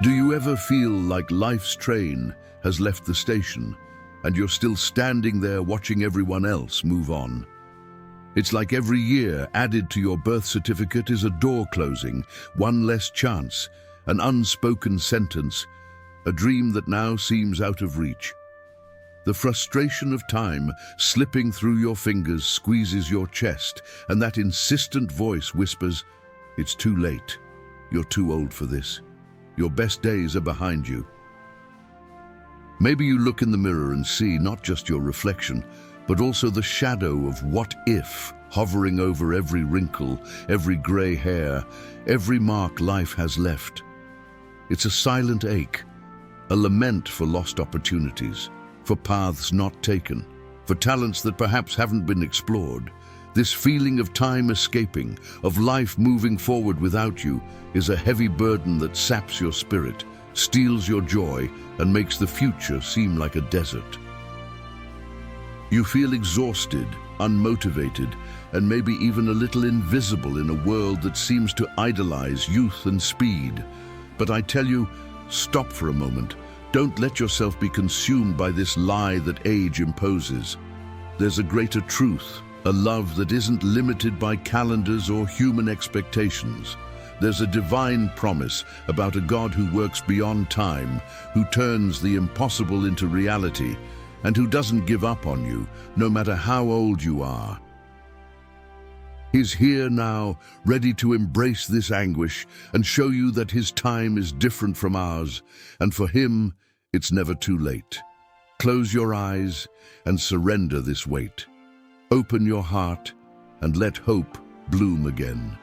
Do you ever feel like life's train has left the station and you're still standing there watching everyone else move on? It's like every year added to your birth certificate is a door closing, one less chance, an unspoken sentence, a dream that now seems out of reach. The frustration of time slipping through your fingers squeezes your chest, and that insistent voice whispers, "It's too late. You're too old for this. Your best days are behind you." Maybe you look in the mirror and see not just your reflection, but also the shadow of what if hovering over every wrinkle, every gray hair, every mark life has left. It's a silent ache, a lament for lost opportunities, for paths not taken, for talents that perhaps haven't been explored. This feeling of time escaping, of life moving forward without you, is a heavy burden that saps your spirit, steals your joy, and makes the future seem like a desert. You feel exhausted, unmotivated, and maybe even a little invisible in a world that seems to idolize youth and speed. But I tell you, stop for a moment. Don't let yourself be consumed by this lie that age imposes. There's a greater truth, a love that isn't limited by calendars or human expectations. There's a divine promise about a God who works beyond time, who turns the impossible into reality, and who doesn't give up on you, no matter how old you are. He's here now, ready to embrace this anguish and show you that his time is different from ours, and for him, it's never too late. Close your eyes and surrender this weight. Open your heart and let hope bloom again.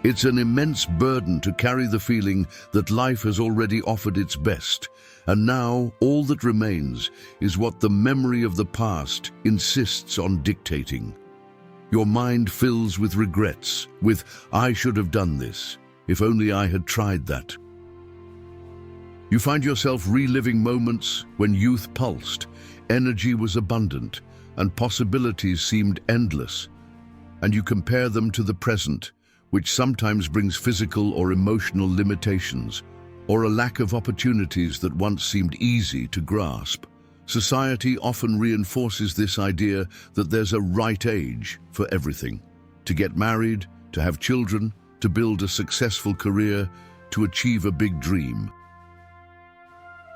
It's an immense burden to carry the feeling that life has already offered its best, and now all that remains is what the memory of the past insists on dictating. Your mind fills with regrets, with "I should have done this, if only I had tried that." You find yourself reliving moments when youth pulsed, energy was abundant, and possibilities seemed endless, and you compare them to the present, which sometimes brings physical or emotional limitations, or a lack of opportunities that once seemed easy to grasp. Society often reinforces this idea that there's a right age for everything. To get married, to have children, to build a successful career, to achieve a big dream.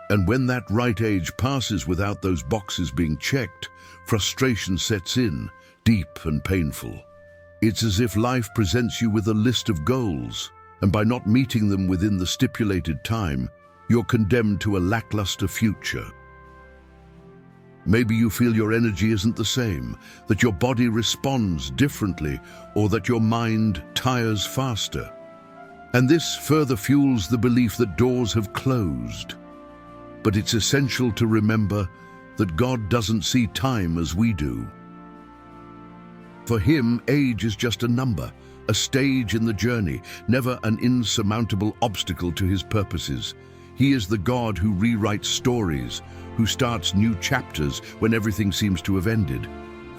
And when that right age passes without those boxes being checked, frustration sets in, deep and painful. It's as if life presents you with a list of goals, and by not meeting them within the stipulated time, you're condemned to a lackluster future. Maybe you feel your energy isn't the same, that your body responds differently, or that your mind tires faster. And this further fuels the belief that doors have closed. But it's essential to remember that God doesn't see time as we do. For him, age is just a number, a stage in the journey, never an insurmountable obstacle to his purposes. He is the God who rewrites stories, who starts new chapters when everything seems to have ended.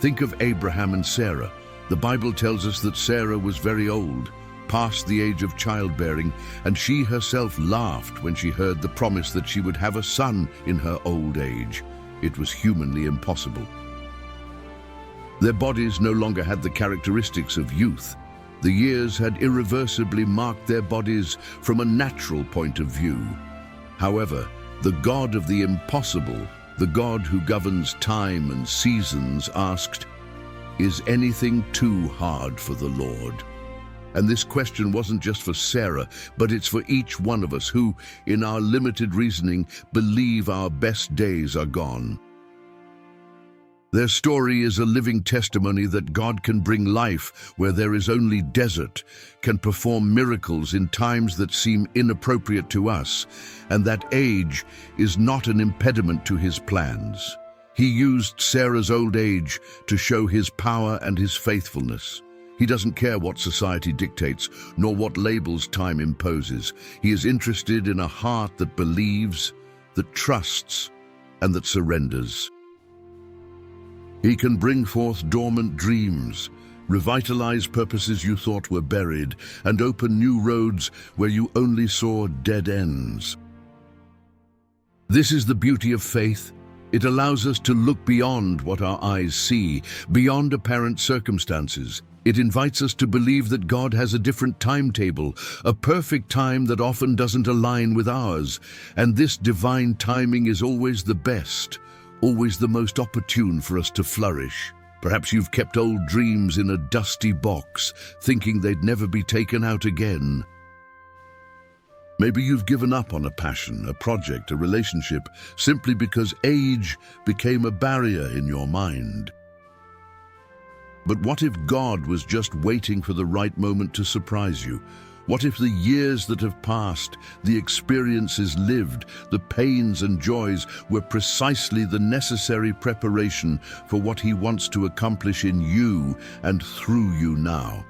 Think of Abraham and Sarah. The Bible tells us that Sarah was very old, past the age of childbearing, and she herself laughed when she heard the promise that she would have a son in her old age. It was humanly impossible. Their bodies no longer had the characteristics of youth. The years had irreversibly marked their bodies from a natural point of view. However, the God of the impossible, the God who governs time and seasons, asked, "Is anything too hard for the Lord?" And this question wasn't just for Sarah, but it's for each one of us who, in our limited reasoning, believe our best days are gone. Their story is a living testimony that God can bring life where there is only desert, can perform miracles in times that seem inappropriate to us, and that age is not an impediment to his plans. He used Sarah's old age to show his power and his faithfulness. He doesn't care what society dictates, nor what labels time imposes. He is interested in a heart that believes, that trusts, and that surrenders. He can bring forth dormant dreams, revitalize purposes you thought were buried, and open new roads where you only saw dead ends. This is the beauty of faith. It allows us to look beyond what our eyes see, beyond apparent circumstances. It invites us to believe that God has a different timetable, a perfect time that often doesn't align with ours. And this divine timing is always the best, always the most opportune for us to flourish. Perhaps you've kept old dreams in a dusty box, thinking they'd never be taken out again. Maybe you've given up on a passion, a project, a relationship, simply because age became a barrier in your mind. But what if God was just waiting for the right moment to surprise you? What if the years that have passed, the experiences lived, the pains and joys were precisely the necessary preparation for what He wants to accomplish in you and through you now?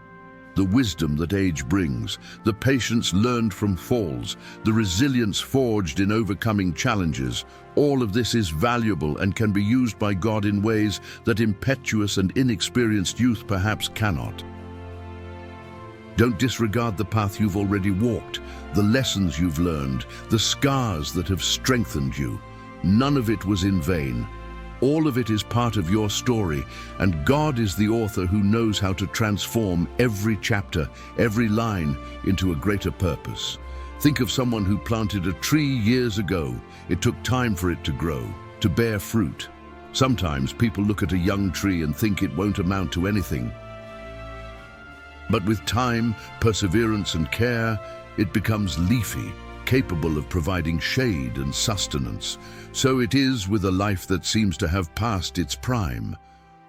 The wisdom that age brings, the patience learned from falls, the resilience forged in overcoming challenges, all of this is valuable and can be used by God in ways that impetuous and inexperienced youth perhaps cannot. Don't disregard the path you've already walked, the lessons you've learned, the scars that have strengthened you. None of it was in vain. All of it is part of your story, and God is the author who knows how to transform every chapter, every line, into a greater purpose. Think of someone who planted a tree years ago. It took time for it to grow, to bear fruit. Sometimes people look at a young tree and think it won't amount to anything. But with time, perseverance, and care, it becomes leafy, capable of providing shade and sustenance. So it is with a life that seems to have passed its prime.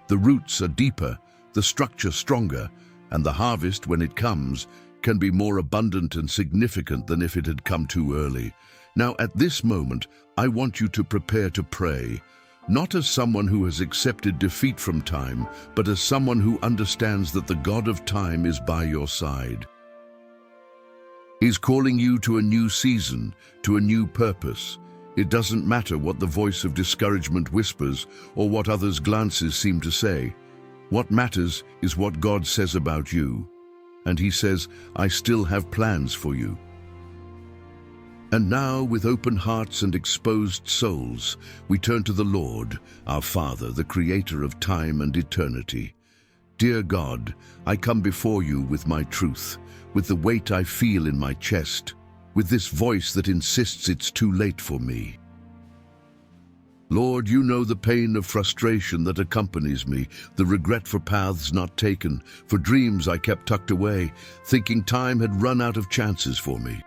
The roots are deeper, the structure stronger, and the harvest, when it comes, can be more abundant and significant than if it had come too early. Now, at this moment, I want you to prepare to pray, not as someone who has accepted defeat from time, but as someone who understands that the God of time is by your side. He's calling you to a new season, to a new purpose. It doesn't matter what the voice of discouragement whispers or what others' glances seem to say. What matters is what God says about you. And He says, I still have plans for you. And now, with open hearts and exposed souls, we turn to the Lord, our Father, the Creator of time and eternity. Dear God, I come before you with my truth, with the weight I feel in my chest, with this voice that insists it's too late for me. Lord, you know the pain of frustration that accompanies me, the regret for paths not taken, for dreams I kept tucked away, thinking time had run out of chances for me.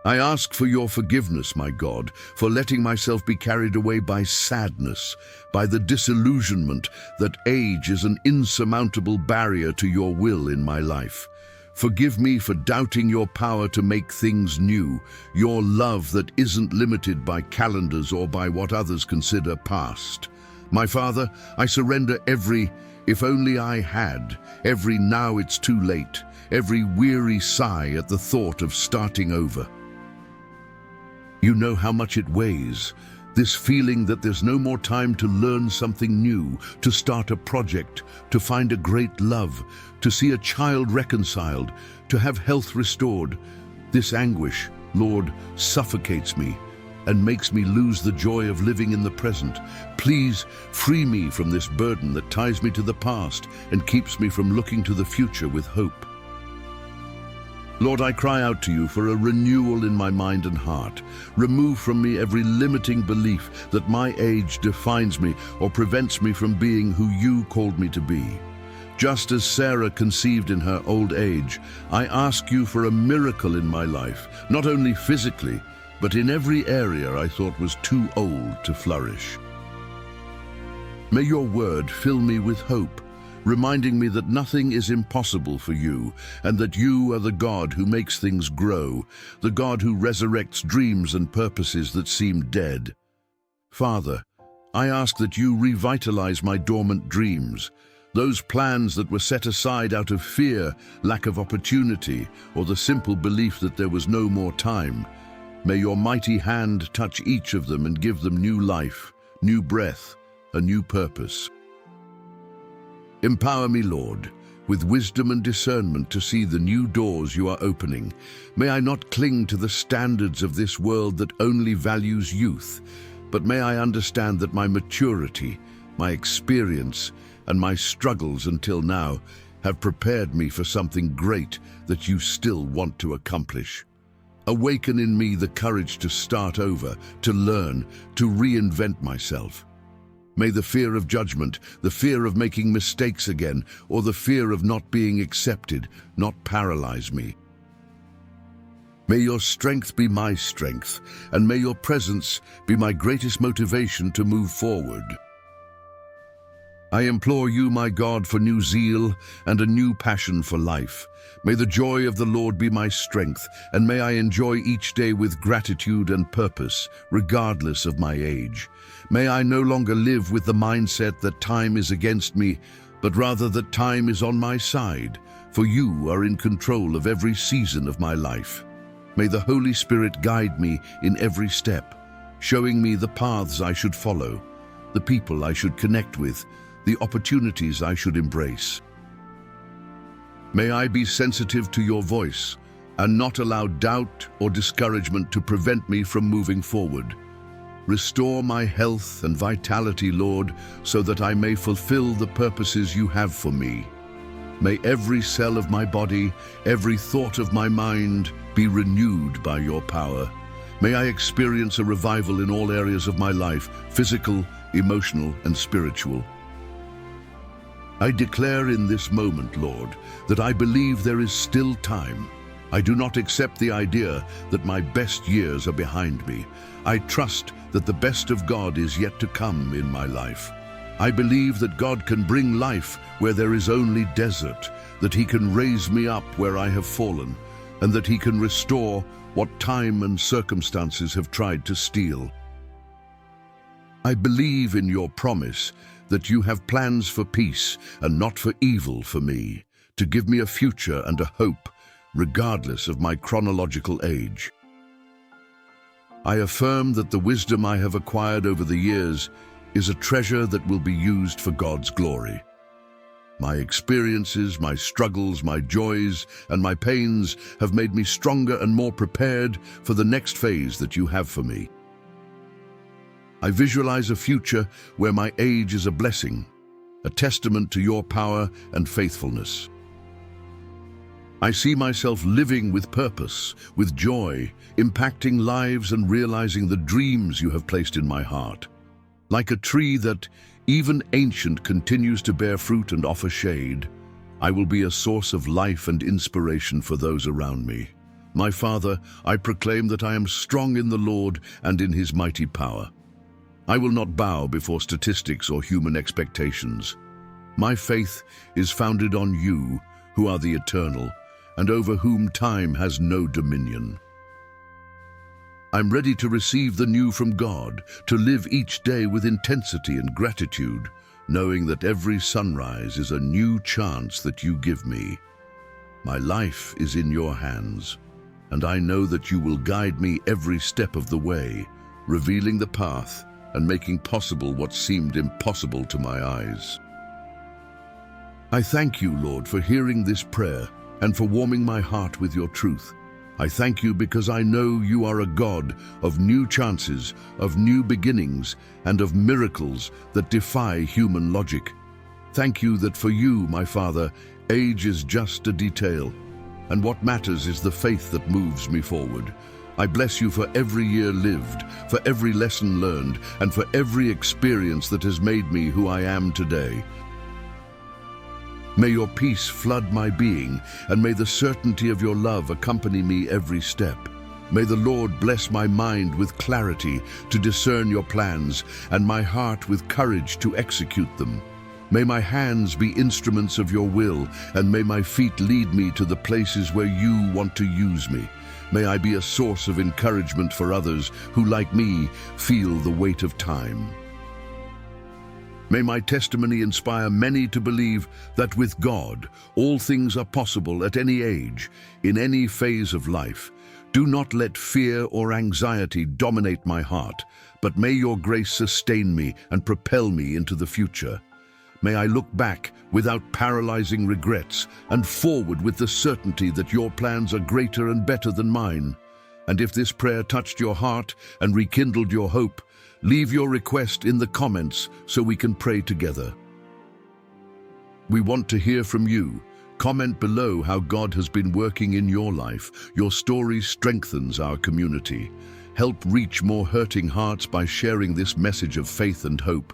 I ask for your forgiveness, my God, for letting myself be carried away by sadness, by the disillusionment that age is an insurmountable barrier to your will in my life. Forgive me for doubting your power to make things new, your love that isn't limited by calendars or by what others consider past. My Father, I surrender every "if only I had," every "now it's too late," every weary sigh at the thought of starting over. You know how much it weighs, this feeling that there's no more time to learn something new, to start a project, to find a great love, to see a child reconciled, to have health restored. This anguish, Lord, suffocates me and makes me lose the joy of living in the present. Please free me from this burden that ties me to the past and keeps me from looking to the future with hope. Lord, I cry out to you for a renewal in my mind and heart. Remove from me every limiting belief that my age defines me or prevents me from being who you called me to be. Just as Sarah conceived in her old age, I ask you for a miracle in my life, not only physically, but in every area I thought was too old to flourish. May your word fill me with hope, reminding me that nothing is impossible for you, and that you are the God who makes things grow, the God who resurrects dreams and purposes that seem dead. Father, I ask that you revitalize my dormant dreams, those plans that were set aside out of fear, lack of opportunity, or the simple belief that there was no more time. May your mighty hand touch each of them and give them new life, new breath, a new purpose. Empower me, Lord, with wisdom and discernment to see the new doors you are opening. May I not cling to the standards of this world that only values youth, but may I understand that my maturity, my experience, and my struggles until now have prepared me for something great that you still want to accomplish. Awaken in me the courage to start over, to learn, to reinvent myself. May the fear of judgment, the fear of making mistakes again, or the fear of not being accepted, not paralyze me. May your strength be my strength, and may your presence be my greatest motivation to move forward. I implore you, my God, for new zeal and a new passion for life. May the joy of the Lord be my strength, and may I enjoy each day with gratitude and purpose, regardless of my age. May I no longer live with the mindset that time is against me, but rather that time is on my side, for you are in control of every season of my life. May the Holy Spirit guide me in every step, showing me the paths I should follow, the people I should connect with, the opportunities I should embrace. May I be sensitive to your voice and not allow doubt or discouragement to prevent me from moving forward. Restore my health and vitality, Lord, so that I may fulfill the purposes you have for me. May every cell of my body, every thought of my mind be renewed by your power. May I experience a revival in all areas of my life, physical, emotional, and spiritual. I declare in this moment, Lord, that I believe there is still time. I do not accept the idea that my best years are behind me. I trust that the best of God is yet to come in my life. I believe that God can bring life where there is only desert, that He can raise me up where I have fallen, and that He can restore what time and circumstances have tried to steal. I believe in your promise that you have plans for peace and not for evil for me, to give me a future and a hope, regardless of my chronological age. I affirm that the wisdom I have acquired over the years is a treasure that will be used for God's glory. My experiences, my struggles, my joys, and my pains have made me stronger and more prepared for the next phase that you have for me. I visualize a future where my age is a blessing, a testament to your power and faithfulness. I see myself living with purpose, with joy, impacting lives and realizing the dreams you have placed in my heart. Like a tree that, even ancient, continues to bear fruit and offer shade, I will be a source of life and inspiration for those around me. My Father, I proclaim that I am strong in the Lord and in His mighty power. I will not bow before statistics or human expectations. My faith is founded on you, who are the eternal, and over whom time has no dominion. I'm ready to receive the new from God, to live each day with intensity and gratitude, knowing that every sunrise is a new chance that you give me. My life is in your hands, and I know that you will guide me every step of the way, revealing the path and making possible what seemed impossible to my eyes. I thank you, Lord, for hearing this prayer and for warming my heart with your truth. I thank you because I know you are a God of new chances, of new beginnings, and of miracles that defy human logic. Thank you that for you, my Father, age is just a detail, and what matters is the faith that moves me forward. I bless you for every year lived, for every lesson learned, and for every experience that has made me who I am today. May your peace flood my being, and may the certainty of your love accompany me every step. May the Lord bless my mind with clarity to discern your plans, and my heart with courage to execute them. May my hands be instruments of your will, and may my feet lead me to the places where you want to use me. May I be a source of encouragement for others who, like me, feel the weight of time. May my testimony inspire many to believe that with God, all things are possible at any age, in any phase of life. Do not let fear or anxiety dominate my heart, but may your grace sustain me and propel me into the future. May I look back without paralyzing regrets and forward with the certainty that your plans are greater and better than mine. And if this prayer touched your heart and rekindled your hope, leave your request in the comments so we can pray together. We want to hear from you. Comment below how God has been working in your life. Your story strengthens our community. Help reach more hurting hearts by sharing this message of faith and hope.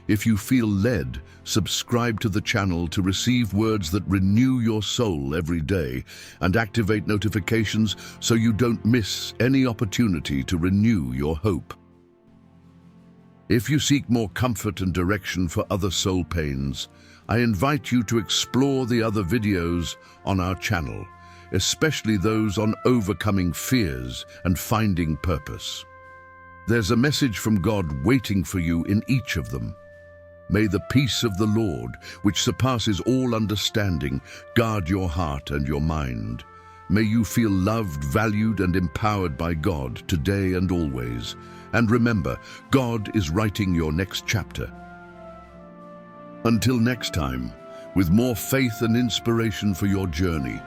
If you feel led, subscribe to the channel to receive words that renew your soul every day and activate notifications so you don't miss any opportunity to renew your hope. If you seek more comfort and direction for other soul pains, I invite you to explore the other videos on our channel, especially those on overcoming fears and finding purpose. There's a message from God waiting for you in each of them. May the peace of the Lord, which surpasses all understanding, guard your heart and your mind. May you feel loved, valued, and empowered by God today and always. And remember, God is writing your next chapter. Until next time, with more faith and inspiration for your journey,